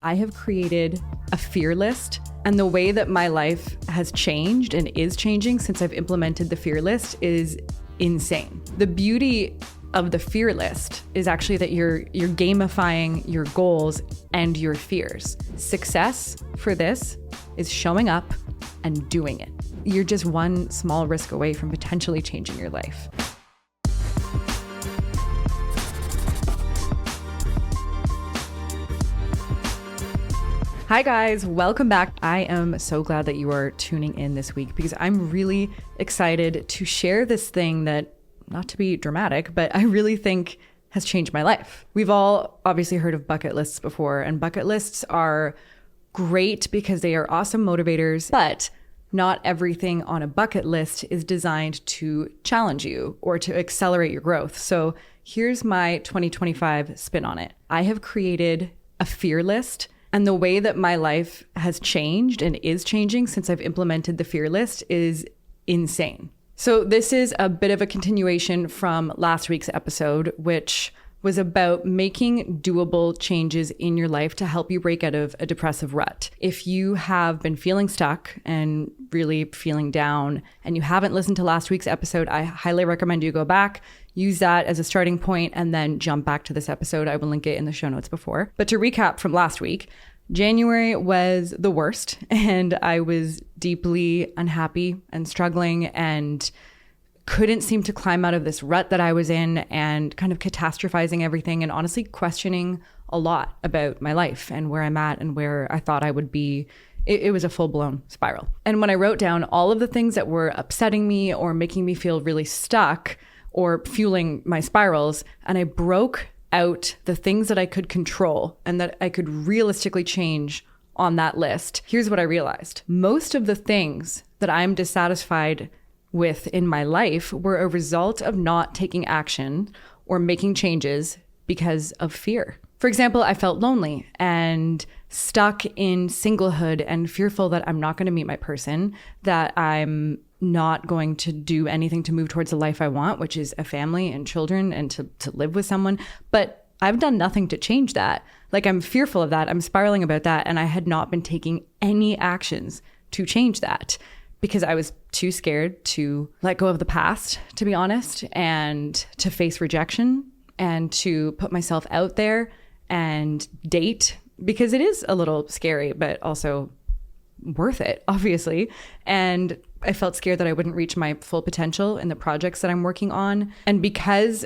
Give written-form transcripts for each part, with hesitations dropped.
I have created a fear list, and the way that my life has changed and is changing since I've implemented the fear list is insane. The beauty of the fear list is actually that you're gamifying your goals and your fears. Success for this is showing up and doing it. You're just one small risk away from potentially changing your life. Hi guys, welcome back. I am so glad that you are tuning in this week because I'm really excited to share this thing that, not to be dramatic, but I really think has changed my life. We've all obviously heard of bucket lists before, and bucket lists are great because they are awesome motivators, but not everything on a bucket list is designed to challenge you or to accelerate your growth. So here's my 2025 spin on it. I have created a fear list. And the way that my life has changed and is changing since I've implemented the fear list is insane. So this is a bit of a continuation from last week's episode, which was about making doable changes in your life to help you break out of a depressive rut. If you have been feeling stuck and really feeling down and you haven't listened to last week's episode, I highly recommend you go back, use that as a starting point, and then jump back to this episode. I will link it in the show notes before. But to recap from last week, January was the worst, and I was deeply unhappy and struggling and couldn't seem to climb out of this rut that I was in and kind of catastrophizing everything and honestly questioning a lot about my life and where I'm at and where I thought I would be. It was a full-blown spiral. And when I wrote down all of the things that were upsetting me or making me feel really stuck or fueling my spirals, and I broke out the things that I could control and that I could realistically change on that list, here's what I realized. Most of the things that I'm dissatisfied with in my life were a result of not taking action or making changes because of fear. For example, I felt lonely and stuck in singlehood and fearful that I'm not going to meet my person, that I'm not going to do anything to move towards the life I want, which is a family and children and to live with someone. But I've done nothing to change that. Like, I'm fearful of that. I'm spiraling about that. And I had not been taking any actions to change that because I was too scared to let go of the past, to be honest, and to face rejection and to put myself out there and date, because it is a little scary, but also worth it, obviously. And I felt scared that I wouldn't reach my full potential in the projects that I'm working on. And because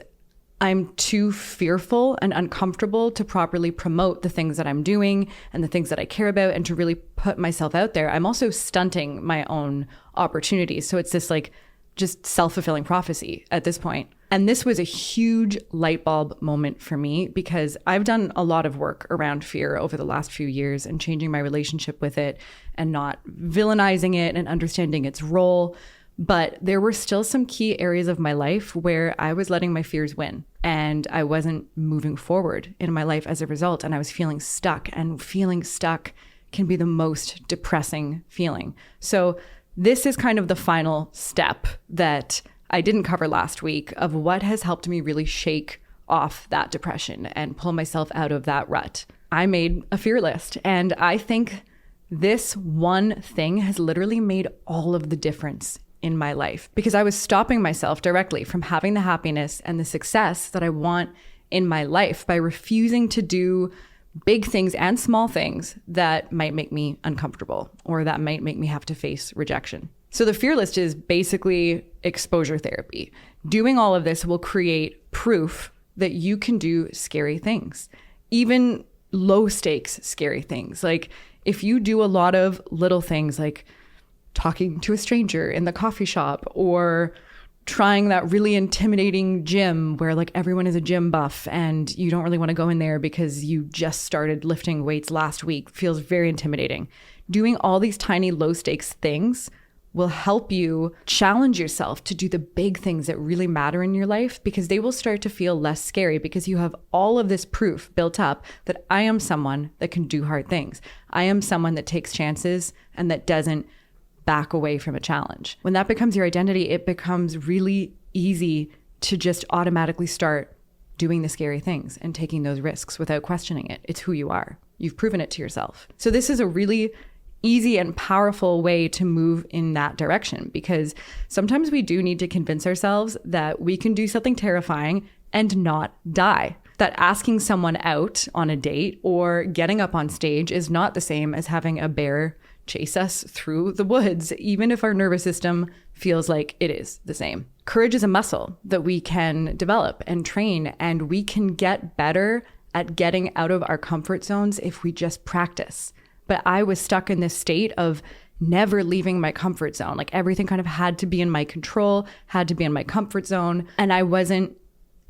I'm too fearful and uncomfortable to properly promote the things that I'm doing and the things that I care about and to really put myself out there, I'm also stunting my own opportunities. So it's this like just self-fulfilling prophecy at this point. And this was a huge light bulb moment for me because I've done a lot of work around fear over the last few years and changing my relationship with it and not villainizing it and understanding its role. But there were still some key areas of my life where I was letting my fears win and I wasn't moving forward in my life as a result. And I was feeling stuck, and feeling stuck can be the most depressing feeling. So this is kind of the final step that I didn't cover last week of what has helped me really shake off that depression and pull myself out of that rut. I made a fear list, and I think this one thing has literally made all of the difference in my life because I was stopping myself directly from having the happiness and the success that I want in my life by refusing to do big things and small things that might make me uncomfortable or that might make me have to face rejection. So the fear list is basically exposure therapy. Doing all of this will create proof that you can do scary things, even low stakes scary things. Like if you do a lot of little things like talking to a stranger in the coffee shop or trying that really intimidating gym where like everyone is a gym buff and you don't really want to go in there because you just started lifting weights last week, feels very intimidating. Doing all these tiny low stakes things will help you challenge yourself to do the big things that really matter in your life because they will start to feel less scary because you have all of this proof built up that I am someone that can do hard things. I am someone that takes chances and that doesn't back away from a challenge. When that becomes your identity, it becomes really easy to just automatically start doing the scary things and taking those risks without questioning it. It's who you are. you've proven it to yourself. So this is a really easy and powerful way to move in that direction, because sometimes we do need to convince ourselves that we can do something terrifying and not die. That asking someone out on a date or getting up on stage is not the same as having a bear chase us through the woods, even if our nervous system feels like it is the same. Courage is a muscle that we can develop and train, and we can get better at getting out of our comfort zones if we just practice. But I was stuck in this state of never leaving my comfort zone. Like everything kind of had to be in my control, had to be in my comfort zone. And I wasn't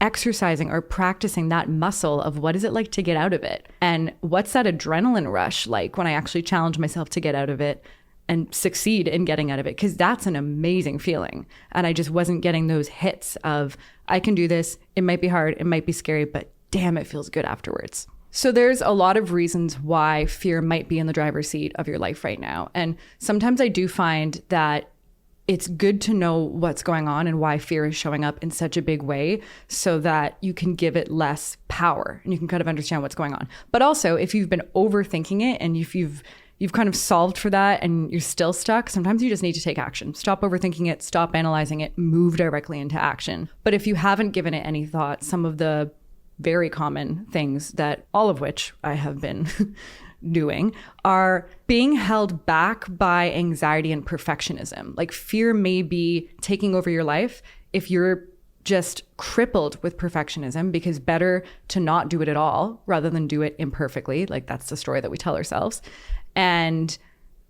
exercising or practicing that muscle of what is it like to get out of it? And what's that adrenaline rush like when I actually challenge myself to get out of it and succeed in getting out of it? Because that's an amazing feeling. And I just wasn't getting those hits of, I can do this. It might be hard. It might be scary, but damn, it feels good afterwards. So there's a lot of reasons why fear might be in the driver's seat of your life right now. And sometimes I do find that it's good to know what's going on and why fear is showing up in such a big way so that you can give it less power and you can kind of understand what's going on. But also, if you've been overthinking it and if you've kind of solved for that and you're still stuck, sometimes you just need to take action. Stop overthinking it, stop analyzing it, move directly into action. But if you haven't given it any thought, some of the very common things that all of which I have been doing are being held back by anxiety and perfectionism. Like fear may be taking over your life if you're just crippled with perfectionism, because better to not do it at all rather than do it imperfectly. Like that's the story that we tell ourselves. And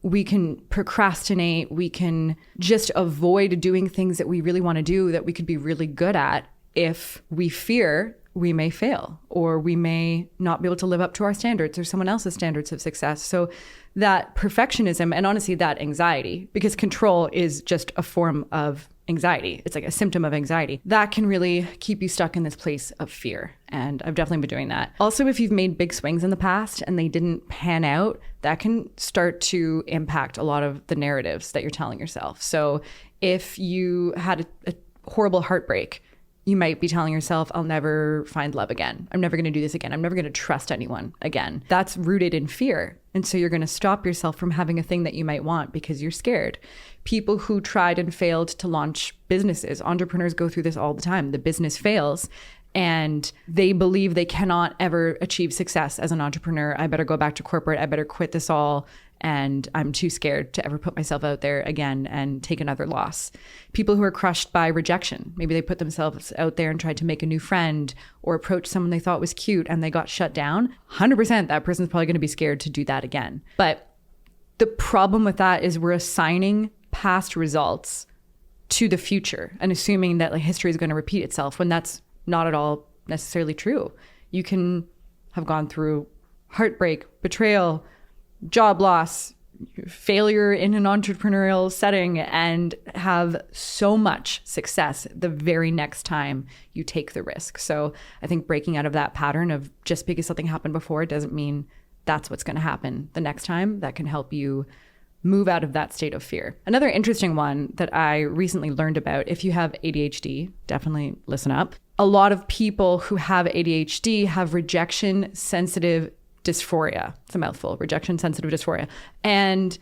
we can procrastinate. We can just avoid doing things that we really want to do that we could be really good at if we fear we may fail, or we may not be able to live up to our standards or someone else's standards of success. So that perfectionism, and honestly that anxiety, because control is just a form of anxiety. It's like a symptom of anxiety. That can really keep you stuck in this place of fear. And I've definitely been doing that. Also, if you've made big swings in the past and they didn't pan out, that can start to impact a lot of the narratives that you're telling yourself. So if you had a horrible heartbreak, you might be telling yourself, I'll never find love again. I'm never going to do this again. I'm never going to trust anyone again. That's rooted in fear. And so you're going to stop yourself from having a thing that you might want because you're scared. People who tried and failed to launch businesses, entrepreneurs go through this all the time. The business fails and they believe they cannot ever achieve success as an entrepreneur. I better go back to corporate. I better quit this all. And I'm too scared to ever put myself out there again and take another loss. People who are crushed by rejection. Maybe they put themselves out there and tried to make a new friend or approach someone they thought was cute and they got shut down. 100% that person's probably going to be scared to do that again. But the problem with that is we're assigning past results to the future and assuming that like history is going to repeat itself when that's not at all necessarily true. You can have gone through heartbreak, betrayal, job loss, failure in an entrepreneurial setting, and have so much success the very next time you take the risk. So I think breaking out of that pattern of just because something happened before doesn't mean that's what's going to happen the next time. That can help you move out of that state of fear. Another interesting one that I recently learned about, if you have ADHD, definitely listen up. A lot of people who have ADHD have rejection sensitive dysphoria. It's a mouthful, rejection sensitive dysphoria. And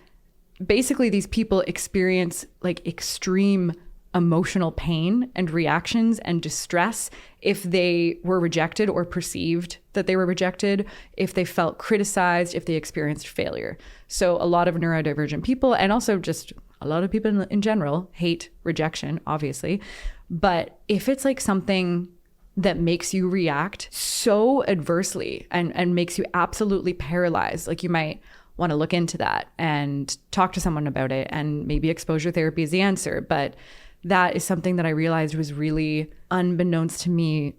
basically these people experience like extreme emotional pain and reactions and distress if they were rejected or perceived that they were rejected, if they felt criticized, if they experienced failure. So a lot of neurodivergent people, and also just a lot of people in general, hate rejection, obviously. But if it's like something that makes you react so adversely and makes you absolutely paralyzed, like you might want to look into that and talk to someone about it, and maybe exposure therapy is the answer. But that is something that I realized was really unbeknownst to me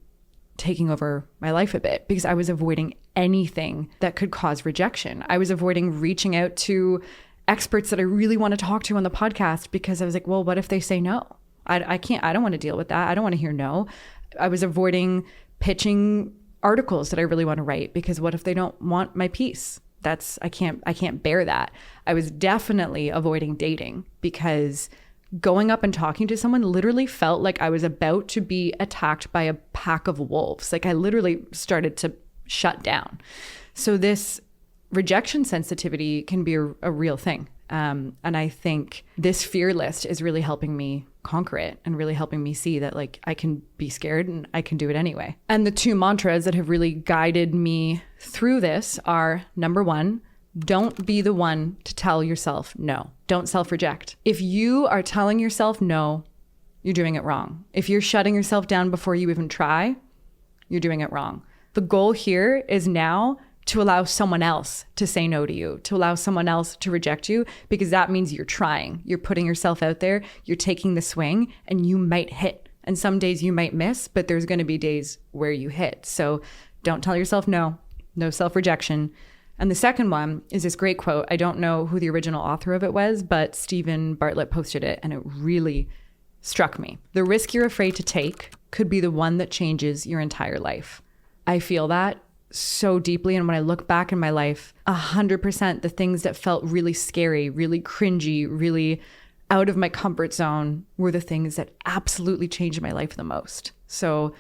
taking over my life a bit, because I was avoiding anything that could cause rejection. I was avoiding reaching out to experts that I really want to talk to on the podcast because I was like, well, what if they say no? I can't, I don't want to deal with that. I don't want to hear no. I was avoiding pitching articles that I really want to write because what if they don't want my piece? I can't bear that. I was definitely avoiding dating because going up and talking to someone literally felt like I was about to be attacked by a pack of wolves. Like I literally started to shut down. So this rejection sensitivity can be a real thing. And I think this fear list is really helping me conquer it and really helping me see that like I can be scared and I can do it anyway. And the two mantras that have really guided me through this are, number one, don't be the one to tell yourself no. Don't self-reject. If you are telling yourself no, you're doing it wrong. If you're shutting yourself down before you even try, you're doing it wrong. The goal here is now to allow someone else to say no to you, to allow someone else to reject you, because that means you're trying. You're putting yourself out there, you're taking the swing, and you might hit. And some days you might miss, but there's going to be days where you hit. So don't tell yourself no, no self-rejection. And the second one is this great quote. I don't know who the original author of it was, but Stephen Bartlett posted it, and it really struck me. The risk you're afraid to take could be the one that changes your entire life. I feel that so deeply. And when I look back in my life, 100% the things that felt really scary, really cringy, really out of my comfort zone were the things that absolutely changed my life the most. So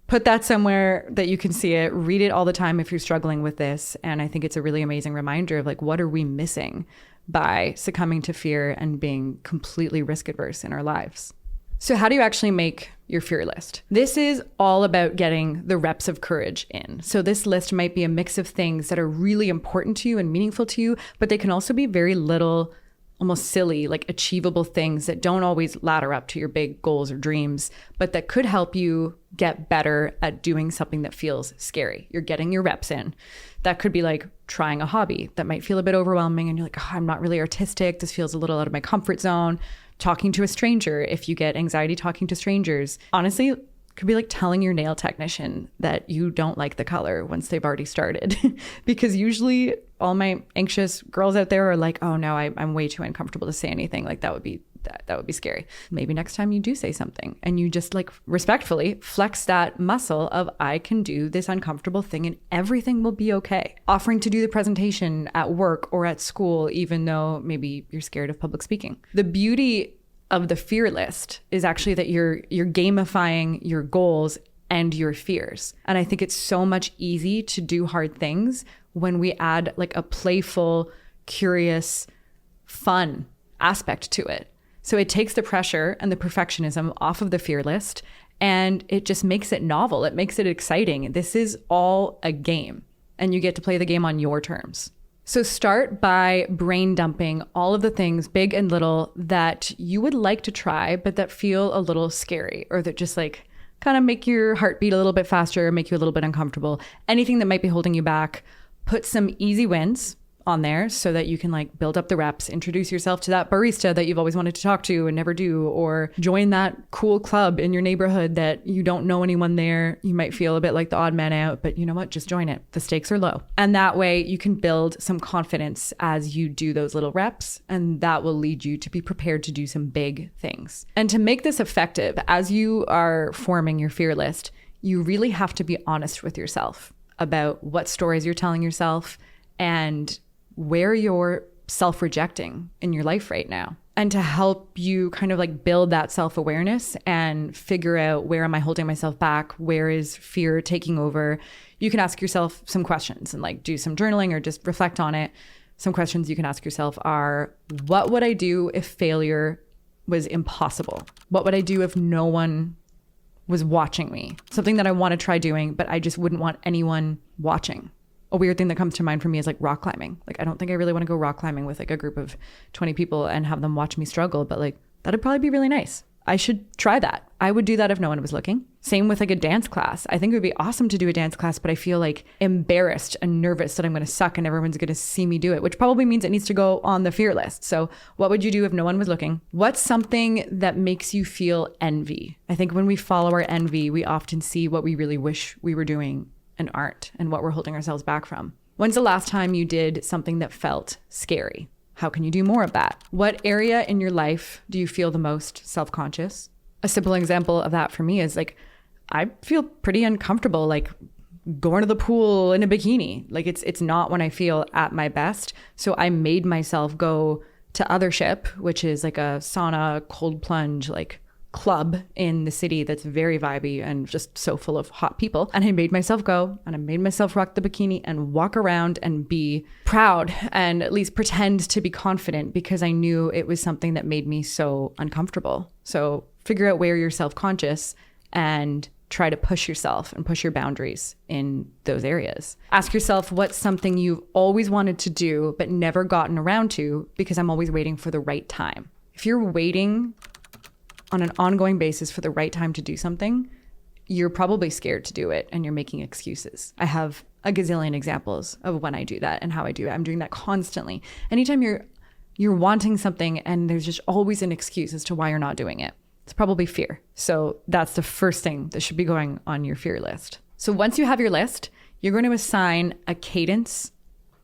put that somewhere that you can see it, read it all the time if you're struggling with this. And I think it's a really amazing reminder of like, what are we missing by succumbing to fear and being completely risk adverse in our lives? So how do you actually make your fear list? This is all about getting the reps of courage in. So this list might be a mix of things that are really important to you and meaningful to you, but they can also be very little, almost silly, like achievable things that don't always ladder up to your big goals or dreams, but that could help you get better at doing something that feels scary. You're getting your reps in. That could be like trying a hobby that might feel a bit overwhelming and you're like, oh, I'm not really artistic. This feels a little out of my comfort zone. Talking to a stranger, if you get anxiety talking to strangers. Honestly, it could be like telling your nail technician that you don't like the color once they've already started. Because usually all my anxious girls out there are like, oh no, I'm way too uncomfortable to say anything. Like that would be scary. Maybe next time you do say something and you just like respectfully flex that muscle of I can do this uncomfortable thing and everything will be okay. Offering to do the presentation at work or at school, even though maybe you're scared of public speaking. The beauty of the fear list is actually that you're gamifying your goals and your fears. And I think it's so much easy to do hard things when we add like a playful, curious, fun aspect to it. So it takes the pressure and the perfectionism off of the fear list and it just makes it novel. It makes it exciting. This is all a game and you get to play the game on your terms. So start by brain dumping all of the things, big and little, that you would like to try, but that feel a little scary or that just like kind of make your heart beat a little bit faster, make you a little bit uncomfortable. Anything that might be holding you back, put some easy wins on there so that you can like build up the reps, introduce yourself to that barista that you've always wanted to talk to and never do, or join that cool club in your neighborhood that you don't know anyone there. You might feel a bit like the odd man out, but you know what? Just join it. The stakes are low. And that way you can build some confidence as you do those little reps, and that will lead you to be prepared to do some big things. And to make this effective, as you are forming your fear list, you really have to be honest with yourself about what stories you're telling yourself and where you're self-rejecting in your life right now. And to help you kind of like build that self-awareness and figure out, where am I holding myself back? Where is fear taking over? You can ask yourself some questions and like do some journaling or just reflect on it. Some questions you can ask yourself are, what would I do if failure was impossible? What would I do if no one was watching me? Something that I want to try doing, but I just wouldn't want anyone watching. A weird thing that comes to mind for me is like rock climbing. Like, I don't think I really want to go rock climbing with like a group of 20 people and have them watch me struggle, but like, that'd probably be really nice. I should try that. I would do that if no one was looking. Same with like a dance class. I think it would be awesome to do a dance class, but I feel like embarrassed and nervous that I'm going to suck and everyone's going to see me do it, which probably means it needs to go on the fear list. So what would you do if no one was looking? What's something that makes you feel envy? I think when we follow our envy, we often see what we really wish we were doing and aren't, and what we're holding ourselves back from. When's the last time you did something that felt scary? How can you do more of that? What area in your life do you feel the most self-conscious? A simple example of that for me is like, I feel pretty uncomfortable like going to the pool in a bikini. Like it's not when I feel at my best. So I made myself go to Othership, which is like a sauna, cold plunge, like club in the city that's very vibey and just so full of hot people. And I made myself go and I made myself rock the bikini and walk around and be proud and at least pretend to be confident because I knew it was something that made me so uncomfortable. So figure out where you're self-conscious and try to push yourself and push your boundaries in those areas. Ask yourself what's something you've always wanted to do but never gotten around to because I'm always waiting for the right time. If you're waiting on an ongoing basis for the right time to do something, you're probably scared to do it and you're making excuses. I have a gazillion examples of when I do that and how I do it. I'm doing that constantly. Anytime you're wanting something and there's just always an excuse as to why you're not doing it, it's probably fear. So that's the first thing that should be going on your fear list. So once you have your list, you're going to assign a cadence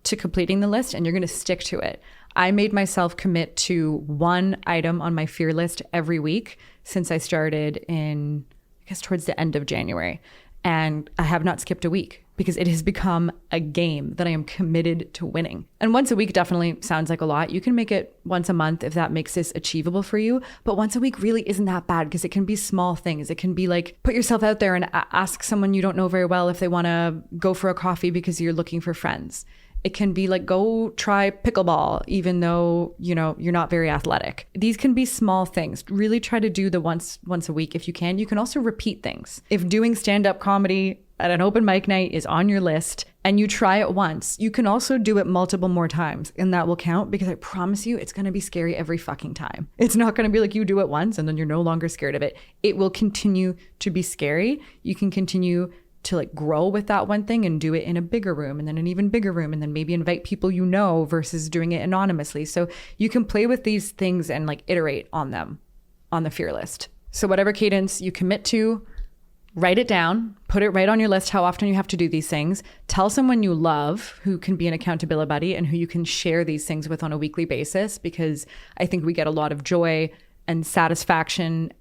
to completing the list and you're going to stick to it. I made myself commit to one item on my fear list every week since I started in, I guess, towards the end of January. And I have not skipped a week because it has become a game that I am committed to winning. And once a week definitely sounds like a lot. You can make it once a month if that makes this achievable for you. But once a week really isn't that bad because it can be small things. It can be like put yourself out there and ask someone you don't know very well if they want to go for a coffee because you're looking for friends. It can be like, go try pickleball, even though, you're not very athletic. These can be small things. Really try to do the once a week if you can. You can also repeat things. If doing stand-up comedy at an open mic night is on your list and you try it once, you can also do it multiple more times and that will count because I promise you it's going to be scary every fucking time. It's not going to be like you do it once and then you're no longer scared of it. It will continue to be scary. You can continue to grow with that one thing and do it in a bigger room and then an even bigger room and then maybe invite people versus doing it anonymously. So you can play with these things and iterate on them on the fear list. So whatever cadence you commit to, write it down, put it right on your list how often you have to do these things. Tell someone you love who can be an accountability buddy and who you can share these things with on a weekly basis because I think we get a lot of joy and satisfaction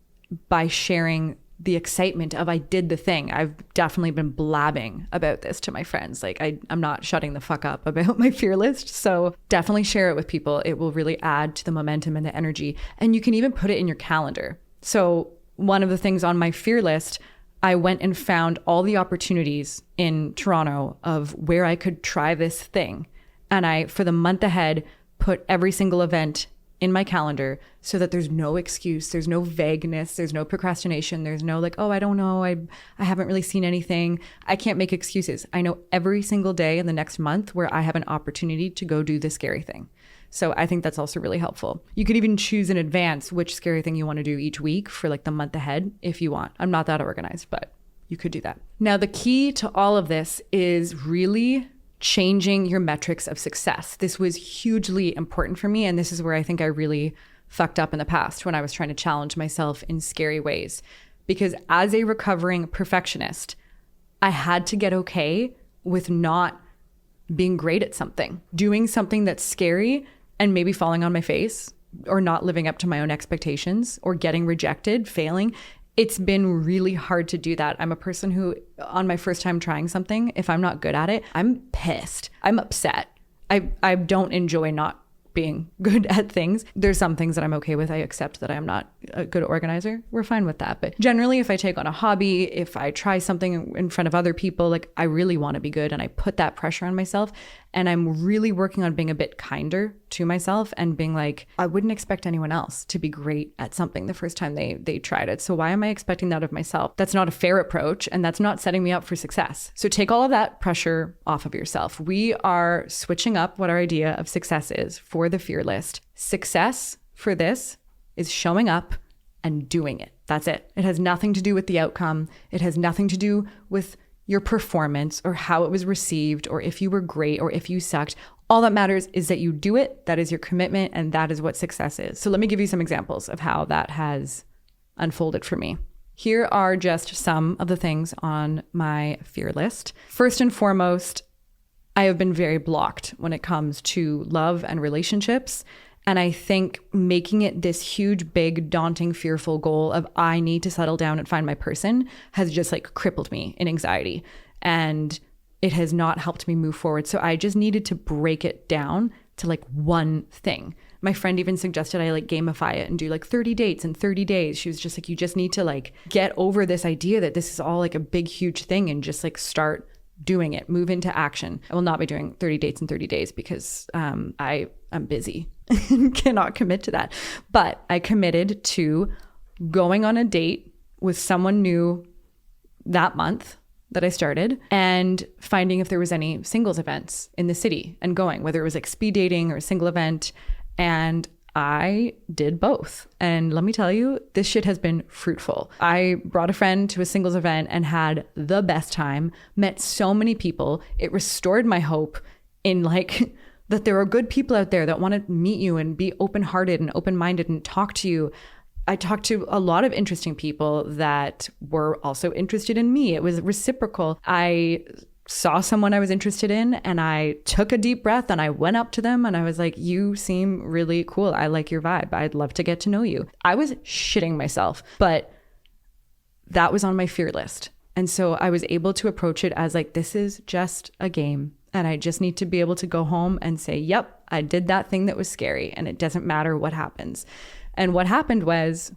by sharing the excitement of I did the thing. I've definitely been blabbing about this to my friends. I'm not shutting the fuck up about my fear list. So definitely share it with people. It will really add to the momentum and the energy. And you can even put it in your calendar. So one of the things on my fear list, I went and found all the opportunities in Toronto of where I could try this thing. And I, for the month ahead, put every single event in my calendar so that there's no excuse, there's no vagueness, there's no procrastination, there's no I don't know, I haven't really seen anything. I can't make excuses. I know every single day in the next month where I have an opportunity to go do this scary thing. So I think that's also really helpful. You could even choose in advance which scary thing you want to do each week for the month ahead if you want. I'm not that organized, but you could do that. Now, the key to all of this is really changing your metrics of success. This was hugely important for me. And this is where I think I really fucked up in the past when I was trying to challenge myself in scary ways. Because as a recovering perfectionist, I had to get okay with not being great at something, doing something that's scary and maybe falling on my face or not living up to my own expectations or getting rejected, failing. It's been really hard to do that. I'm a person who, on my first time trying something, if I'm not good at it, I'm pissed. I'm upset. I don't enjoy not being good at things. There's some things that I'm okay with. I accept that I'm not a good organizer. We're fine with that. But generally, if I take on a hobby, if I try something in front of other people, I really want to be good and I put that pressure on myself. And I'm really working on being a bit kinder to myself and being I wouldn't expect anyone else to be great at something the first time they tried it. So why am I expecting that of myself? That's not a fair approach and that's not setting me up for success. So take all of that pressure off of yourself. We are switching up what our idea of success is for the fear list. Success for this is showing up and doing it. That's it. It has nothing to do with the outcome. It has nothing to do with your performance or how it was received or if you were great or if you sucked. All that matters is that you do it. That is your commitment and that is what success is. So let me give you some examples of how that has unfolded for me. Here are just some of the things on my fear list. First and foremost, I have been very blocked when it comes to love and relationships. And I think making it this huge, big, daunting, fearful goal of I need to settle down and find my person has just crippled me in anxiety. And it has not helped me move forward. So I just needed to break it down to like one thing. My friend even suggested I like gamify it and do like 30 dates in 30 days. She was just like, you just need to like get over this idea that this is all like a big, huge thing and just like start doing it, move into action. I will not be doing 30 dates in 30 days because I am busy and cannot commit to that. But I committed to going on a date with someone new that month that I started and finding if there was any singles events in the city and going, whether it was like speed dating or a single event. And I did both. And let me tell you, this shit has been fruitful. I brought a friend to a singles event and had the best time, met so many people. It restored my hope in like that there are good people out there that want to meet you and be open-hearted and open-minded and talk to you. I talked to a lot of interesting people that were also interested in me. It was reciprocal. I saw someone I was interested in and I took a deep breath and I went up to them and I was like, you seem really cool. I like your vibe. I'd love to get to know you. I was shitting myself, but that was on my fear list. And so I was able to approach it as like, this is just a game. And I just need to be able to go home and say, yep, I did that thing that was scary and it doesn't matter what happens. And what happened was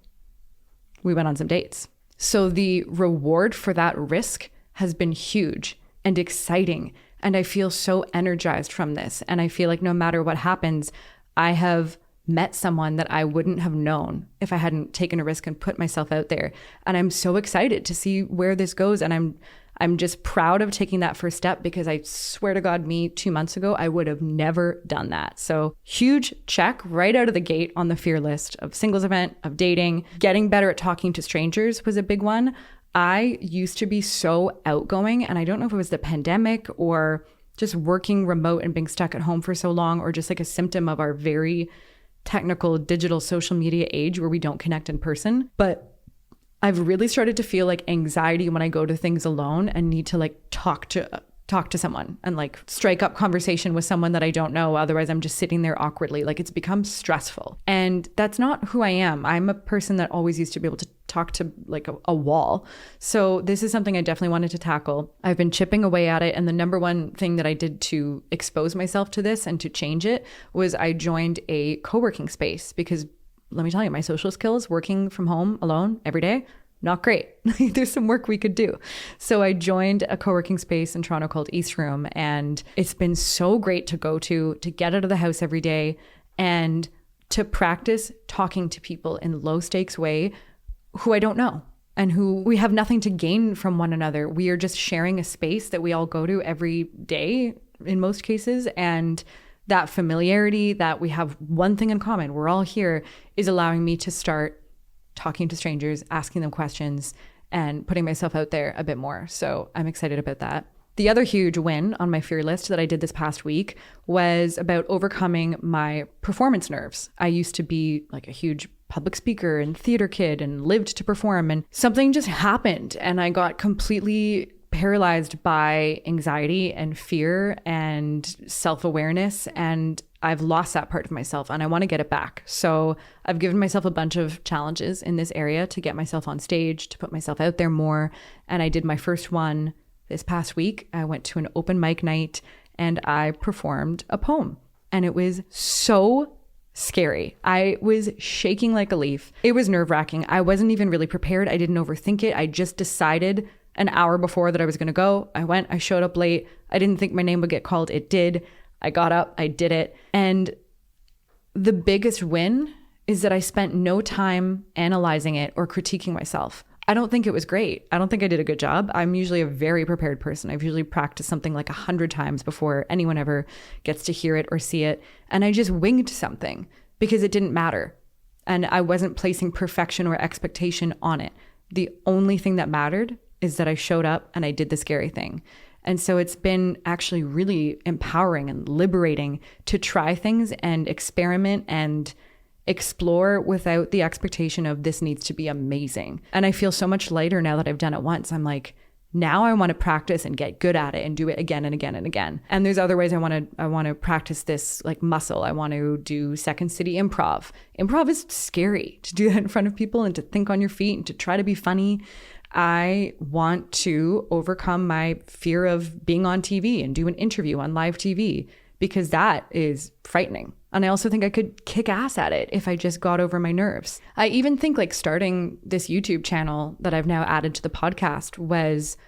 we went on some dates. So the reward for that risk has been huge and exciting. And I feel so energized from this. And I feel like no matter what happens, I have met someone that I wouldn't have known if I hadn't taken a risk and put myself out there. And I'm so excited to see where this goes. And I'm just proud of taking that first step because I swear to God, me 2 months ago, I would have never done that. So huge check right out of the gate on the fear list of singles event, of dating. Getting better at talking to strangers was a big one. I used to be so outgoing, and I don't know if it was the pandemic or just working remote and being stuck at home for so long, or just like a symptom of our very technical digital social media age where we don't connect in person. But I've really started to feel like anxiety when I go to things alone and need to like talk to someone and like strike up conversation with someone that I don't know. Otherwise, I'm just sitting there awkwardly. Like it's become stressful. And that's not who I am. I'm a person that always used to be able to talk to like a wall. So this is something I definitely wanted to tackle. I've been chipping away at it. And the number one thing that I did to expose myself to this and to change it was I joined a co-working space because let me tell you, my social skills working from home alone every day, not great. There's some work we could do. So I joined a co-working space in Toronto called East Room. And it's been so great to go to get out of the house every day and to practice talking to people in low stakes way who I don't know and who we have nothing to gain from one another. We are just sharing a space that we all go to every day in most cases. And that familiarity that we have one thing in common, we're all here, is allowing me to start talking to strangers, asking them questions, and putting myself out there a bit more. So I'm excited about that. The other huge win on my fear list that I did this past week was about overcoming my performance nerves. I used to be like a huge public speaker and theater kid and lived to perform, and something just happened and I got completely paralyzed by anxiety and fear and self-awareness, and I've lost that part of myself and I want to get it back. So I've given myself a bunch of challenges in this area to get myself on stage, to put myself out there more. And I did my first one this past week. I went to an open mic night and I performed a poem, and it was so scary. I was shaking like a leaf. It was nerve-wracking. I wasn't even really prepared. I didn't overthink it. I just decided an hour before that I was going to go. I went, I showed up late. I didn't think my name would get called. It did. I got up, I did it. And the biggest win is that I spent no time analyzing it or critiquing myself. I don't think it was great. I don't think I did a good job. I'm usually a very prepared person. I've usually practiced something like 100 times before anyone ever gets to hear it or see it. And I just winged something because it didn't matter. And I wasn't placing perfection or expectation on it. The only thing that mattered is that I showed up and I did the scary thing. And so it's been actually really empowering and liberating to try things and experiment and explore without the expectation of this needs to be amazing. And I feel so much lighter now that I've done it once. I'm like, now I want to practice and get good at it and do it again and again and again. And there's other ways I want to practice this like muscle. I want to do Second City improv. Improv is scary to do that in front of people and to think on your feet and to try to be funny. I want to overcome my fear of being on TV and do an interview on live TV because that is frightening. And I also think I could kick ass at it if I just got over my nerves. I even think like starting this YouTube channel that I've now added to the podcast was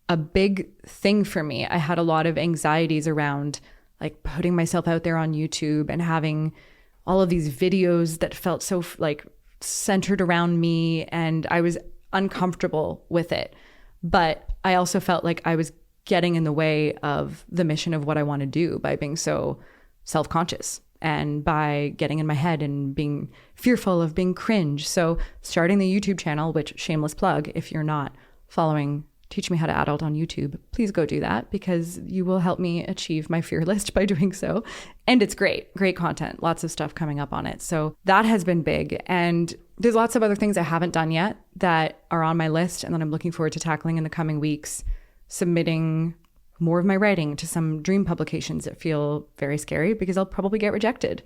a big thing for me. I had a lot of anxieties around like putting myself out there on YouTube and having all of these videos that felt so like centered around me, and I was uncomfortable with it. But I also felt like I was getting in the way of the mission of what I want to do by being so self-conscious and by getting in my head and being fearful of being cringe. So starting the YouTube channel, which shameless plug, if you're not following Teach Me How to Adult on YouTube, please go do that because you will help me achieve my fear list by doing so. And it's great content, lots of stuff coming up on it. So that has been big. And there's lots of other things I haven't done yet that are on my list and that I'm looking forward to tackling in the coming weeks. Submitting more of my writing to some dream publications that feel very scary because I'll probably get rejected.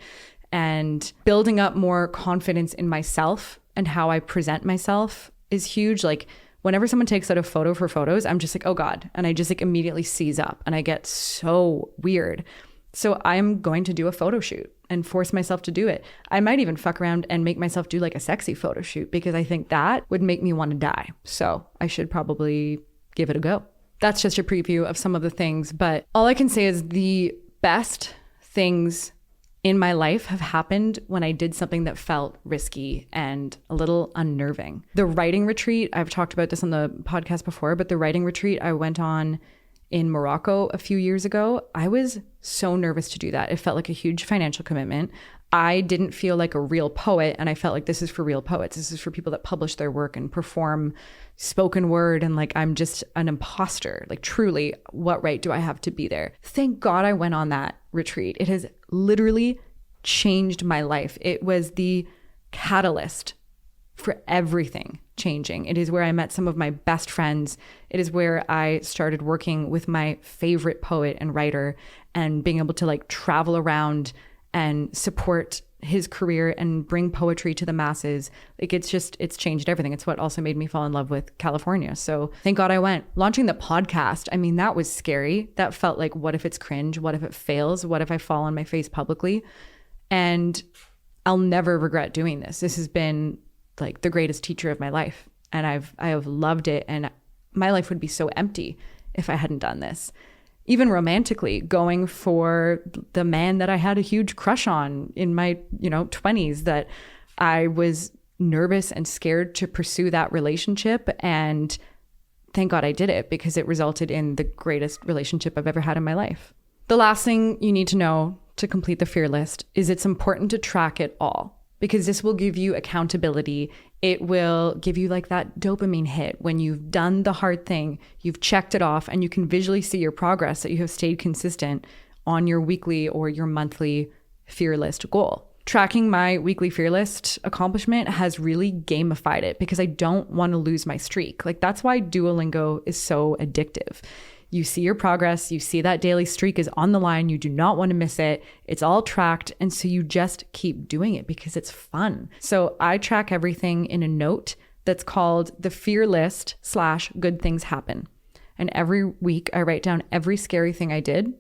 And building up more confidence in myself and how I present myself is huge. Like whenever someone takes out a photo for photos, I'm just like, oh God. And I just like immediately seize up and I get so weird. So I'm going to do a photo shoot and force myself to do it. I might even fuck around and make myself do like a sexy photo shoot because I think that would make me want to die. So I should probably give it a go. That's just a preview of some of the things, but all I can say is the best things in my life have happened when I did something that felt risky and a little unnerving. The writing retreat, I've talked about this on the podcast before, but the writing retreat I went on in Morocco a few years ago, I was so nervous to do that. It felt like a huge financial commitment. I didn't feel like a real poet, and I felt like this is for real poets. This is for people that publish their work and perform spoken word, and like I'm just an imposter. Like truly, what right do I have to be there? Thank God I went on that retreat. It has literally changed my life. It was the catalyst for everything changing. It is where I met some of my best friends. It is where I started working with my favorite poet and writer and being able to like travel around and support his career and bring poetry to the masses. Like it's changed everything. It's what also made me fall in love with California. So thank God I went. Launching the podcast, I mean, that was scary. That felt like, what if it's cringe? What if it fails? What if I fall on my face publicly? And I'll never regret doing this. This has been like the greatest teacher of my life. And I have loved it. And my life would be so empty if I hadn't done this. Even romantically, going for the man that I had a huge crush on in my, 20s, that I was nervous and scared to pursue that relationship. And thank God I did it because it resulted in the greatest relationship I've ever had in my life. The last thing you need to know to complete the fear list is it's important to track it all, because this will give you accountability. It will give you like that dopamine hit when you've done the hard thing, you've checked it off, and you can visually see your progress, that you have stayed consistent on your weekly or your monthly fear list goal. Tracking my weekly fear list accomplishment has really gamified it because I don't want to lose my streak. Like that's why Duolingo is so addictive. You see your progress, you see that daily streak is on the line, you do not want to miss it. It's all tracked. And so you just keep doing it because it's fun. So I track everything in a note that's called the fear list / good things happen. And every week I write down every scary thing I did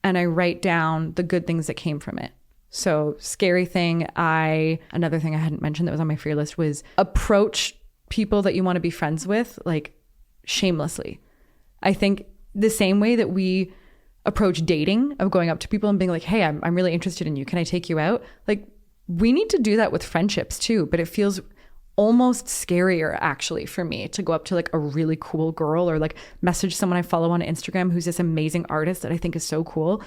and I write down the good things that came from it. So scary thing, another thing I hadn't mentioned that was on my fear list was approach people that you want to be friends with, like shamelessly. I think the same way that we approach dating, of going up to people and being like, hey, I'm really interested in you. Can I take you out? Like we need to do that with friendships too, but it feels almost scarier actually for me to go up to like a really cool girl or like message someone I follow on Instagram who's this amazing artist that I think is so cool,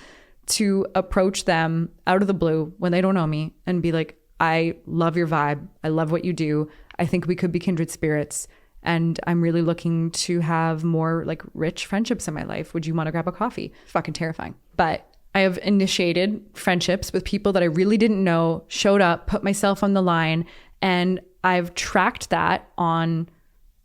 to approach them out of the blue when they don't know me and be like, I love your vibe. I love what you do. I think we could be kindred spirits. And I'm really looking to have more like rich friendships in my life. Would you want to grab a coffee? Fucking terrifying. But I have initiated friendships with people that I really didn't know, showed up, put myself on the line, and I've tracked that on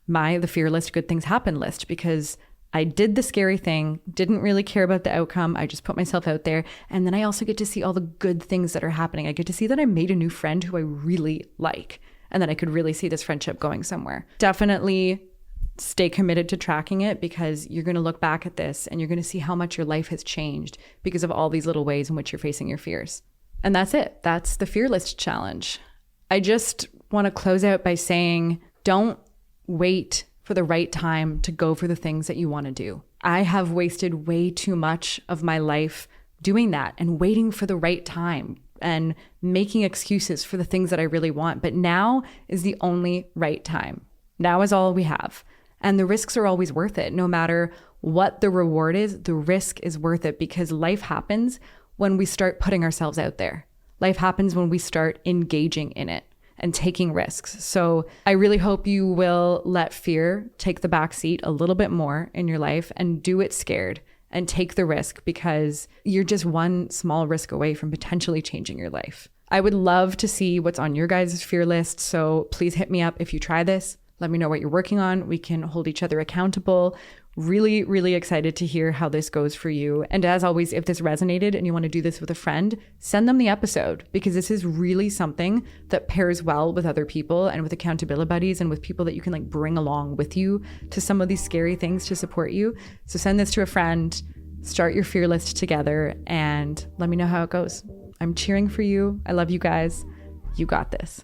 the fear list, good things happen list, because I did the scary thing, didn't really care about the outcome. I just put myself out there. And then I also get to see all the good things that are happening. I get to see that I made a new friend who I really like, and that I could really see this friendship going somewhere. Definitely stay committed to tracking it, because you're going to look back at this and you're going to see how much your life has changed because of all these little ways in which you're facing your fears. And that's it. That's the fear list challenge. I just want to close out by saying, don't wait for the right time to go for the things that you want to do. I have wasted way too much of my life doing that and waiting for the right time and making excuses for the things that I really want. But now is the only right time. Now is all we have. And the risks are always worth it. No matter what the reward is, the risk is worth it, because life happens when we start putting ourselves out there. Life happens when we start engaging in it and taking risks. So I really hope you will let fear take the back seat a little bit more in your life and do it scared and take the risk, because you're just one small risk away from potentially changing your life. I would love to see what's on your guys' fear list. So please hit me up if you try this. Let me know what you're working on. We can hold each other accountable. Really, really excited to hear how this goes for you. And as always, if this resonated and you want to do this with a friend, send them the episode, because this is really something that pairs well with other people and with accountability buddies and with people that you can like bring along with you to some of these scary things to support you. So send this to a friend, start your fear list together, and let me know how it goes. I'm cheering for you. I love you guys. You got this.